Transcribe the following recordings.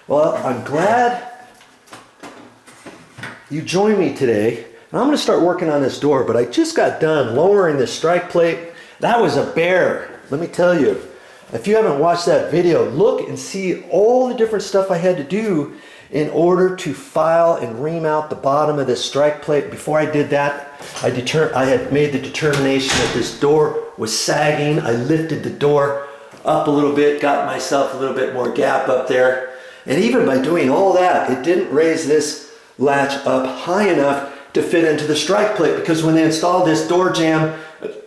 Well, I'm glad you joined me today. I'm going to start working on this door, but I just got done lowering this strike plate. That was a bear, let me tell you. If you haven't watched that video, look and see all the different stuff I had to do in order to file and ream out the bottom of this strike plate. Before I did that, I had made the determination that this door was sagging. I lifted the door up a little bit, got myself a little bit more gap up there. And even by doing all that, it didn't raise this latch up high enough to fit into the strike plate, because when they installed this door jamb,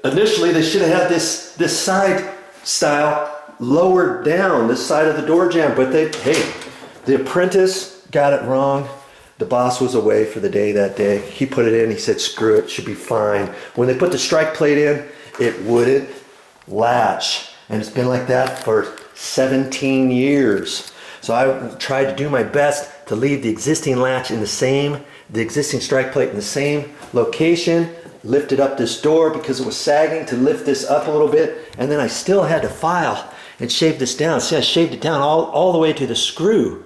initially they should have had this side style lowered down, this side of the door jamb, but the apprentice got it wrong. The boss was away for the day that day. He put it in, he said, screw it, should be fine. When they put the strike plate in, it wouldn't latch. And it's been like that for 17 years. So I tried to do my best to leave the existing latch in the existing strike plate in the same location, lifted up this door because it was sagging to lift this up a little bit, and then I still had to file and shave this down. See, I shaved it down all the way to the screw.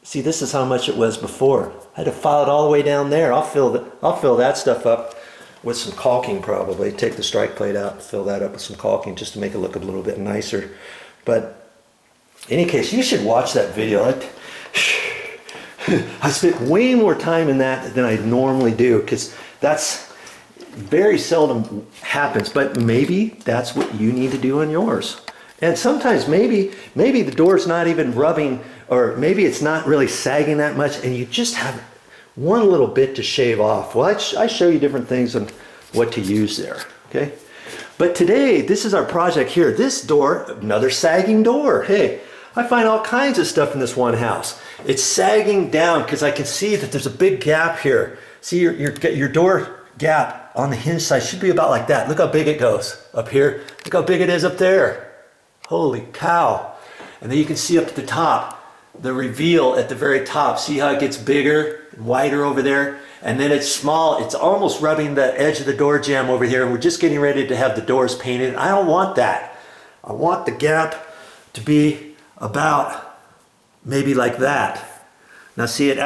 See, this is how much it was before. I had to file it all the way down there. I'll fill that stuff up with some caulking probably. Take the strike plate out, fill that up with some caulking just to make it look a little bit nicer. But in any case, you should watch that video. I spent way more time in that than I normally do, because that's very seldom happens, but maybe that's what you need to do on yours. And sometimes maybe the door's not even rubbing, or maybe it's not really sagging that much, and you just have one little bit to shave off. Well, I show you different things on what to use there, okay? But today, this is our project here. This door, another sagging door. Hey, I find all kinds of stuff in this one house. It's sagging down because I can see that there's a big gap here. See, your door gap on the hinge side should be about like that. Look how big it goes up here. Look how big it is up there. Holy cow. And then you can see up at the top, the reveal at the very top. See how it gets bigger, wider over there? And then it's small. It's almost rubbing the edge of the door jamb over here. And we're just getting ready to have the doors painted. I don't want that. I want the gap to be about maybe like that. Now see, it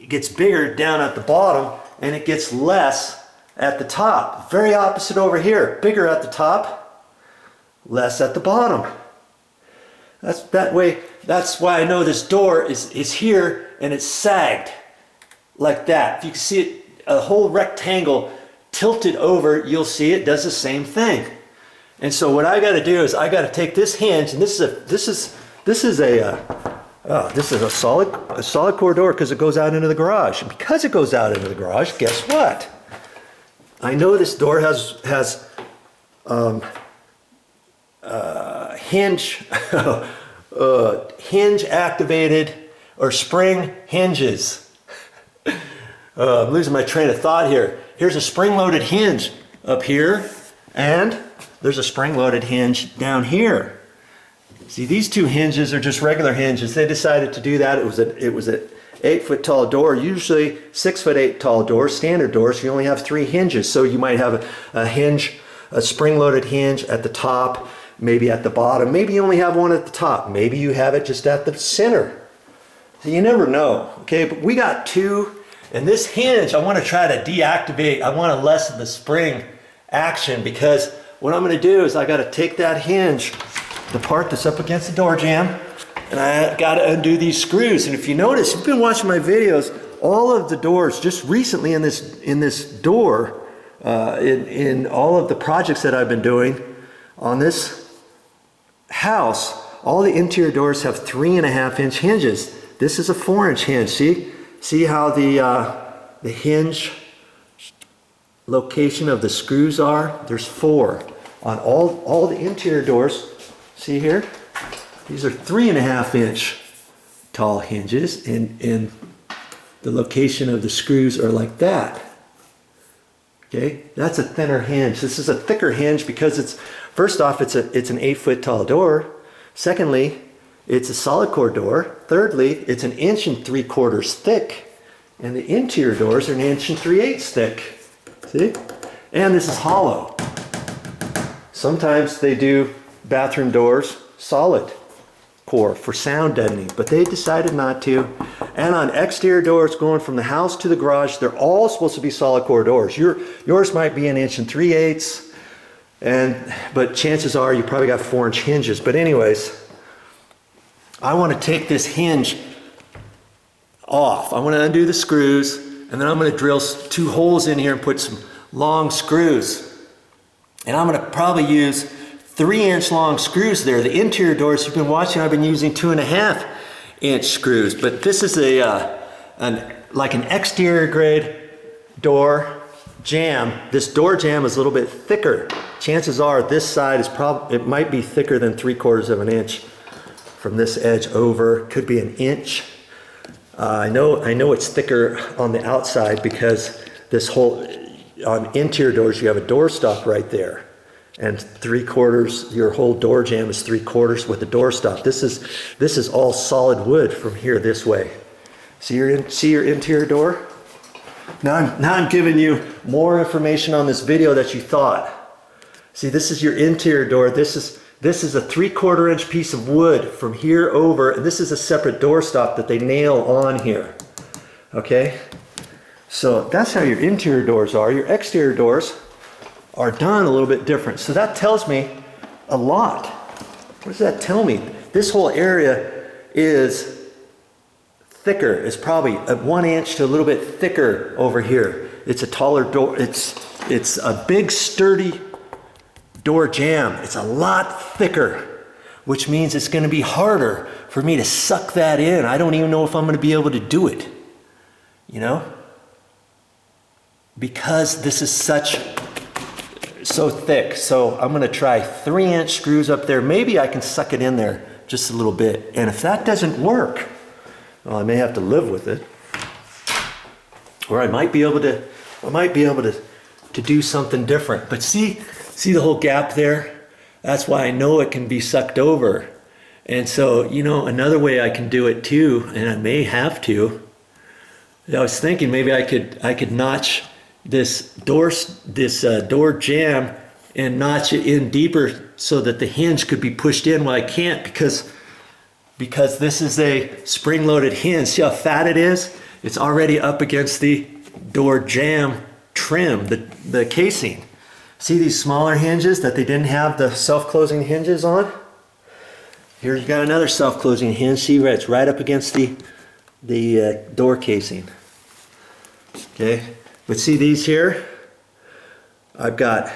gets bigger down at the bottom and it gets less at the top. Very opposite over here. Bigger at the top, less at the bottom. That's why I know this door is here and it's sagged like that. If you can see it, a whole rectangle tilted over, you'll see it does the same thing. And so what I got to do is I got to take this hinge, and this is a solid core door because it goes out into the garage. And because it goes out into the garage, guess what? I know this door has hinge activated or spring hinges. I'm losing my train of thought here. Here's a spring-loaded hinge up here, and there's a spring-loaded hinge down here. See, these two hinges are just regular hinges. They decided to do that. It was an 8-foot tall door, usually 6'8" tall door, standard door, so you only have 3 hinges. So you might have a spring-loaded hinge at the top, maybe at the bottom. Maybe you only have one at the top. Maybe you have it just at the center. So you never know, okay? But we got 2, and this hinge, I want to try to deactivate. I want to lessen the spring action, because what I'm going to do is I got to take that hinge, the part that's up against the door jamb, and I got to undo these screws. And if you notice, you've been watching my videos, all of the doors just recently in this door, in all of the projects that I've been doing on this house, all the interior doors have 3.5-inch hinges. This is a 4-inch hinge. See how the hinge location of the screws are? There's 4 on all the interior doors. See here? These are 3.5-inch tall hinges, and the location of the screws are like that. Okay, that's a thinner hinge. This is a thicker hinge because it's, first off, it's an 8-foot tall door. Secondly, it's a solid core door. Thirdly, it's 1 3/4 inches thick, and the interior doors are 1 3/8 inches thick. See? And this is hollow. Sometimes they do bathroom doors solid. core for sound deadening, but they decided not to. And on exterior doors going from the house to the garage, they're all supposed to be solid core doors. Yours might be 1 3/8 inches, but chances are you probably got 4-inch hinges. But anyways, I want to take this hinge off. I want to undo the screws, and then I'm going to drill 2 holes in here and put some long screws. And I'm going to probably use 3-inch long screws there. The interior doors you've been watching, I've been using 2.5-inch screws. But this is like an exterior grade door jamb. This door jamb is a little bit thicker. Chances are this side is it might be thicker than 3/4 of an inch from this edge over. Could be 1 inch. I know it's thicker on the outside because this whole on interior doors you have a door stop right there, and 3/4, your whole door jamb is 3/4 with the door stop. This is all solid wood from here this way. See your interior door? Now I'm giving you more information on this video that you thought. See, this is your interior door. This is a 3/4 inch piece of wood from here over, and this is a separate door stop that they nail on here. Okay? So that's how your interior doors are. Your exterior doors are done a little bit different. So that tells me a lot. What does that tell me? This whole area is thicker. It's probably 1 inch to a little bit thicker over here. It's a taller door. It's a big sturdy door jamb. It's a lot thicker, which means it's going to be harder for me to suck that in. I don't even know if I'm going to be able to do it, you know, because this is so thick. So I'm going to try 3-inch screws up there. Maybe I can suck it in there just a little bit. And if that doesn't work, well, I may have to live with it, or I might be able to do something different. But see the whole gap there? That's why I know it can be sucked over. And so, you know, another way I can do it too, and I may have to, I was thinking maybe I could notch this door jamb and notch it in deeper so that the hinge could be pushed in. Well, I can't because this is a spring-loaded hinge. See how fat it is? It's already up against the door jamb trim, the casing. See these smaller hinges that they didn't have the self-closing hinges on? Here you got another self-closing hinge. See where it's right up against the door casing. Okay, but see these here? I've got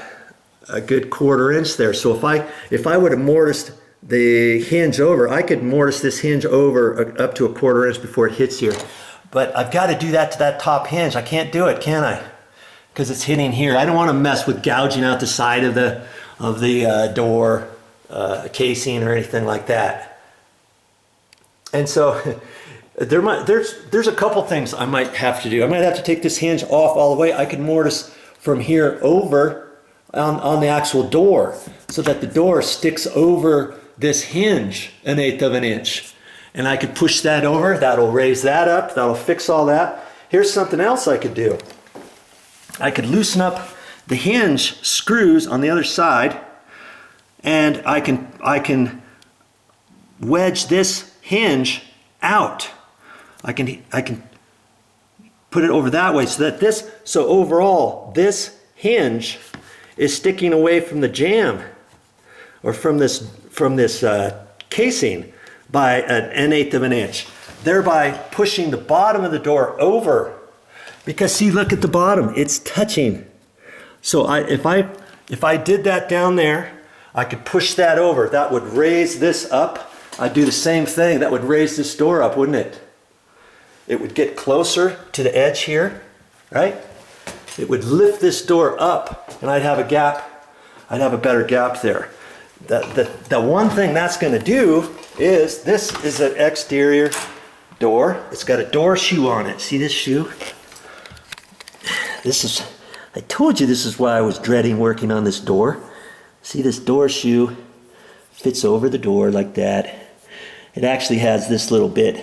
a good 1/4 inch there. So if I would have mortised the hinge over, I could mortise this hinge over up to a 1/4 inch before it hits here. But I've got to do that to that top hinge. I can't do it, can I? Because it's hitting here. I don't want to mess with gouging out the side of the door casing or anything like that. And so there's a couple things I might have to do. I might have to take this hinge off all the way. I could mortise from here over on the actual door so that the door sticks over this hinge 1/8 inch. And I could push that over. That'll raise that up. That'll fix all that. Here's something else I could do. I could loosen up the hinge screws on the other side, and I can wedge this hinge out. I can put it over that way so that so overall this hinge is sticking away from the jamb or from this casing by 1/8 inch, thereby pushing the bottom of the door over. Because see, look at the bottom, it's touching. So if I did that down there, I could push that over. That would raise this up. I'd do the same thing. That would raise this door up, wouldn't it? It would get closer to the edge here, right? It would lift this door up, and I'd have a gap. I'd have a better gap there. The one thing that's going to do is, this is an exterior door. It's got a door shoe on it. See this shoe? I told you this is why I was dreading working on this door. See, this door shoe fits over the door like that. It actually has this little bit.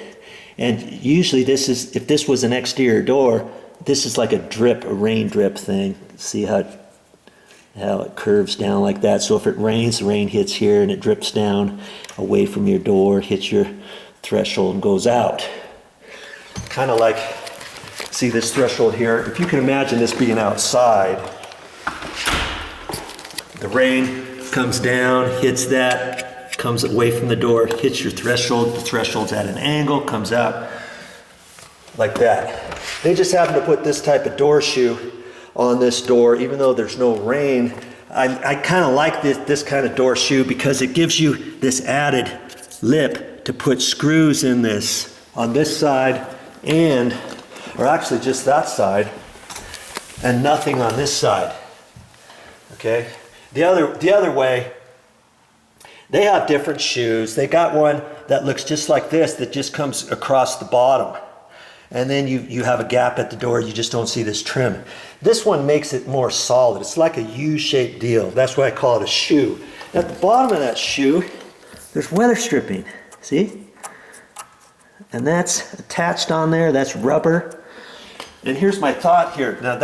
And usually if this was an exterior door, this is like a rain drip thing. See how it how it curves down like that. So if it rains, the rain hits here and it drips down away from your door, hits your threshold and goes out. Kind of like, see this threshold here? If you can imagine this being outside, the rain comes down, hits that, comes away from the door, hits your threshold, the threshold's at an angle, comes out like that. They just happen to put this type of door shoe on this door, even though there's no rain. I kind of like this kind of door shoe because it gives you this added lip to put screws in this on this side and, or actually just that side, and nothing on this side. Okay? The other way, they have different shoes. They got one that looks just like this that just comes across the bottom. And then you have a gap at the door, you just don't see this trim. This one makes it more solid. It's like a U-shaped deal. That's why I call it a shoe. At the bottom of that shoe, there's weather stripping, see? And that's attached on there, that's rubber. And here's my thought here. Now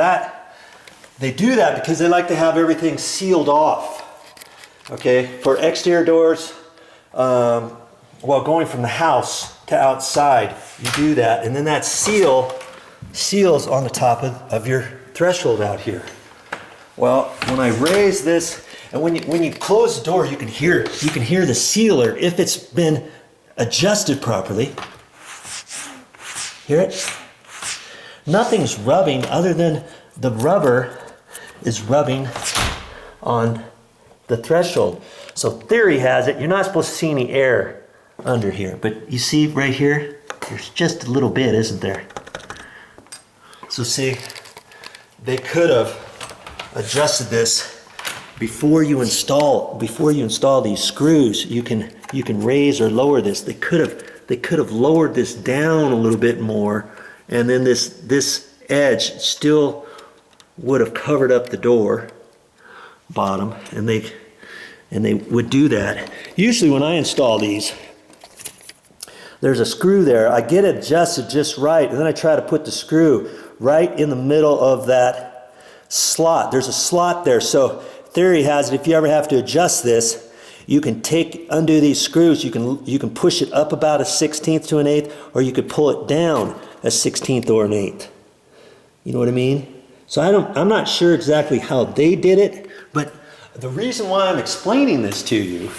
they do that because they like to have everything sealed off. Okay, for exterior doors, well, going from the house to outside, you do that, and then that seals on the top of your threshold out here. Well, when I raise this, and when you close the door, you can hear the sealer if it's been adjusted properly. Hear it? Nothing's rubbing other than the rubber is rubbing on the threshold. So theory has it, you're not supposed to see any air under here, but you see right here, there's just a little bit, isn't there? So see, they could have adjusted this before you install these screws. You can raise or lower this. They could have lowered this down a little bit more, and then this edge still would have covered up the door bottom, and they would do that. Usually when I install these, there's a screw there. I get it adjusted just right, and then I try to put the screw right in the middle of that slot. There's a slot there, so theory has it if you ever have to adjust this, you can undo these screws, you can push it up about 1/16 to 1/8, or you could pull it down 1/16 or 1/8. You know what I mean? So I'm not sure exactly how they did it, but the reason why I'm explaining this to you,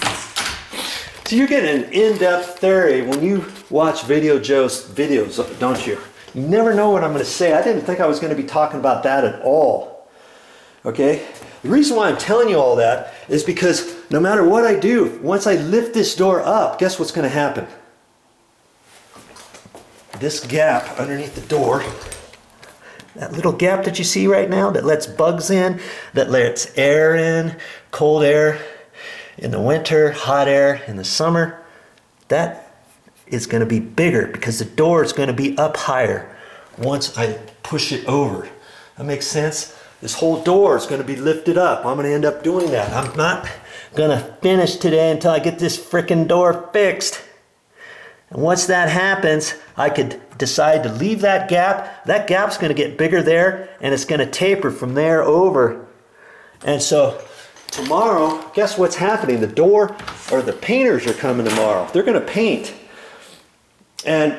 so you're getting an in-depth theory when you watch VideoJoe's videos, don't you? You never know what I'm going to say. I didn't think I was going to be talking about that at all. Okay? The reason why I'm telling you all that is because no matter what I do, once I lift this door up, guess what's going to happen? This gap underneath the door, that little gap that you see right now that lets bugs in, that lets air in, cold air in the winter, hot air in the summer, that is going to be bigger because the door is going to be up higher once I push it over. That makes sense? This whole door is going to be lifted up. I'm going to end up doing that. I'm not going to finish today until I get this frickin' door fixed. And once that happens, I could decide to leave that gap. That gap's going to get bigger there, and it's going to taper from there over. And so tomorrow, guess what's happening? The door, or the painters are coming tomorrow. They're going to paint. And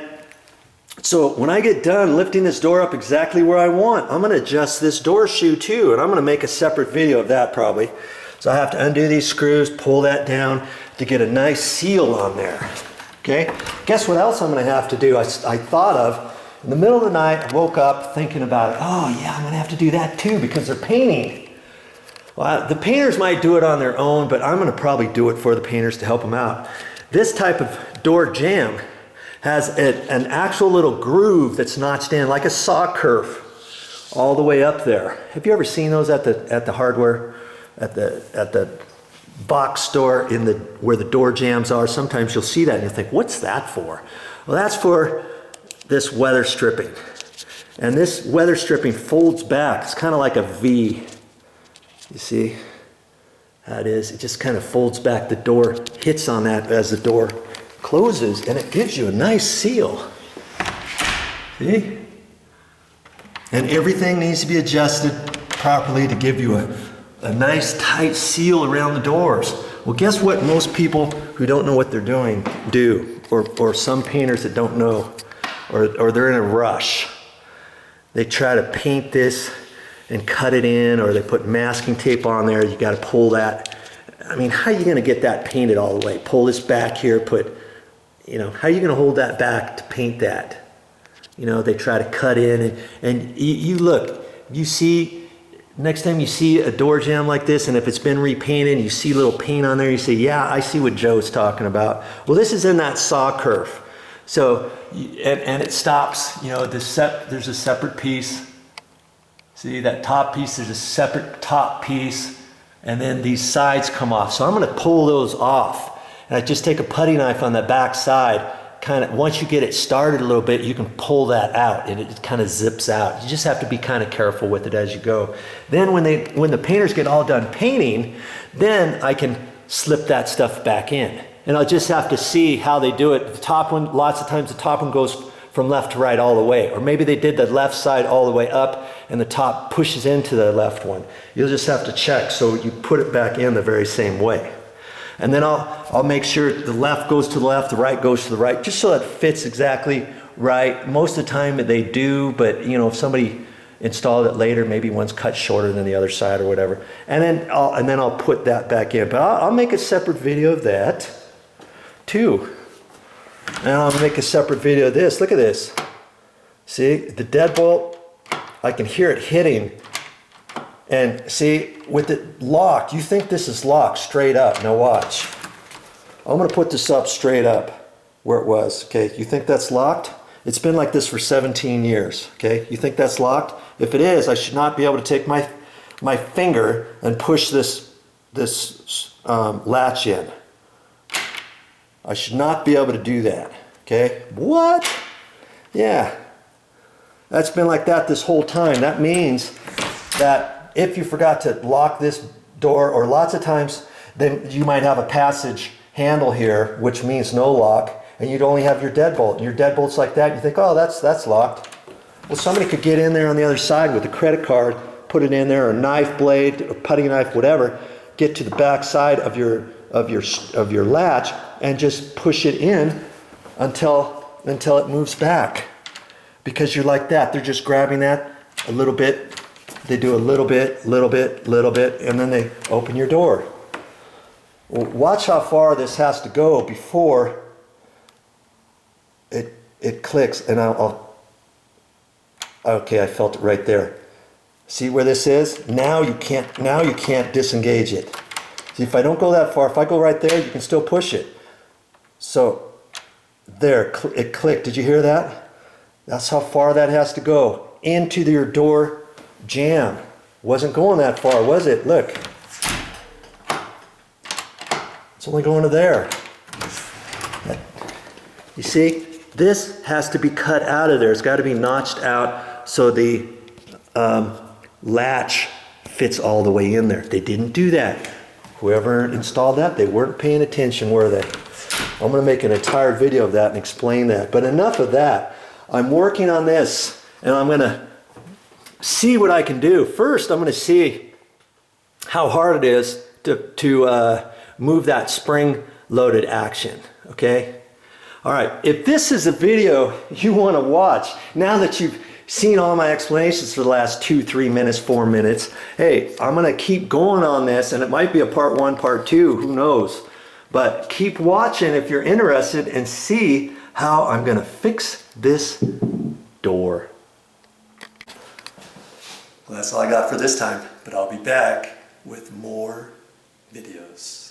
so when I get done lifting this door up exactly where I want, I'm going to adjust this door shoe too, and I'm going to make a separate video of that probably. So I have to undo these screws, pull that down to get a nice seal on there. Okay? Guess what else I'm going to have to do? I thought of, in the middle of the night, I woke up thinking about it. Oh yeah, I'm going to have to do that too because they're painting. Well, the painters might do it on their own, but I'm going to probably do it for the painters to help them out. This type of door jamb has an actual little groove that's notched in like a saw curve all the way up there. Have you ever seen those at the hardware, at the box store where the door jambs are? Sometimes you'll see that and you think, what's that for? Well, that's for this weather stripping. And this weather stripping folds back. It's kind of like a V. You see how it is? It just kind of folds back. The door hits on that as the door closes, and it gives you a nice seal. See? And everything needs to be adjusted properly to give you a nice tight seal around the doors. Well, guess what most people who don't know what they're doing do, or some painters that don't know, or they're in a rush. They try to paint this and cut it in, or they put masking tape on there. You got to pull that. I mean, how are you going to get that painted all the way? Pull this back here, how are you going to hold that back to paint that? They try to cut in, and you look, you see, next time you see a door jamb like this, and if it's been repainted, you see a little paint on there, you say, yeah, I see what Joe's talking about. Well, this is in that saw curve. So, and it stops, there's a separate piece. See that top piece, there's a separate top piece, and then these sides come off. So I'm gonna pull those off. And I just take a putty knife on the back side, once you get it started a little bit, you can pull that out and it kind of zips out. You just have to be kind of careful with it as you go. Then when the painters get all done painting, then I can slip that stuff back in. And I'll just have to see how they do it. The top one, lots of times the top one goes from left to right all the way. Or maybe they did the left side all the way up and the top pushes into the left one. You'll just have to check so you put it back in the very same way. And then I'll make sure the left goes to the left, the right goes to the right, just so it fits exactly right. Most of the time they do, but if somebody installed it later, maybe one's cut shorter than the other side or whatever. And then I'll put that back in. But I'll make a separate video of that too. And I'll make a separate video of this. Look at this. See, the deadbolt, I can hear it hitting. And see, with it locked, you think this is locked straight up. Now watch. I'm gonna put this up straight up where it was, okay? You think that's locked? It's been like this for 17 years, okay? You think that's locked? If it is, I should not be able to take my finger and push this latch in. I should not be able to do that, okay? What? Yeah, that's been like that this whole time. That means that if you forgot to lock this door, or lots of times, then you might have a passage handle here, which means no lock, and you'd only have your deadbolt. And your deadbolt's like that, you think, oh, that's locked. Well, somebody could get in there on the other side with a credit card, put it in there, or a knife blade, or putty knife, whatever, get to the back side of your latch, and just push it in until it moves back. Because you're like that, they're just grabbing that a little bit. They do a little bit, and then they open your door. Well, watch how far this has to go before it clicks. And okay, I felt it right there. See where this is? Now you can't disengage it. See, if I don't go that far, if I go right there, you can still push it. So there, it clicked. Did you hear that? That's how far that has to go into your door jamb. Wasn't going that far, was it? Look. It's only going to there. You see, this has to be cut out of there. It's got to be notched out so the latch fits all the way in there. They didn't do that. Whoever installed that, they weren't paying attention, were they? I'm going to make an entire video of that and explain that. But enough of that. I'm working on this, and I'm going to see what I can do. First, I'm going to see how hard it is to move that spring-loaded action, okay? All right, if this is a video you want to watch, now that you've seen all my explanations for the last 2, 3 minutes, 4 minutes, hey, I'm going to keep going on this, and it might be a part 1, part 2, who knows? But keep watching if you're interested and see how I'm going to fix this door. Well, that's all I got for this time, but I'll be back with more videos.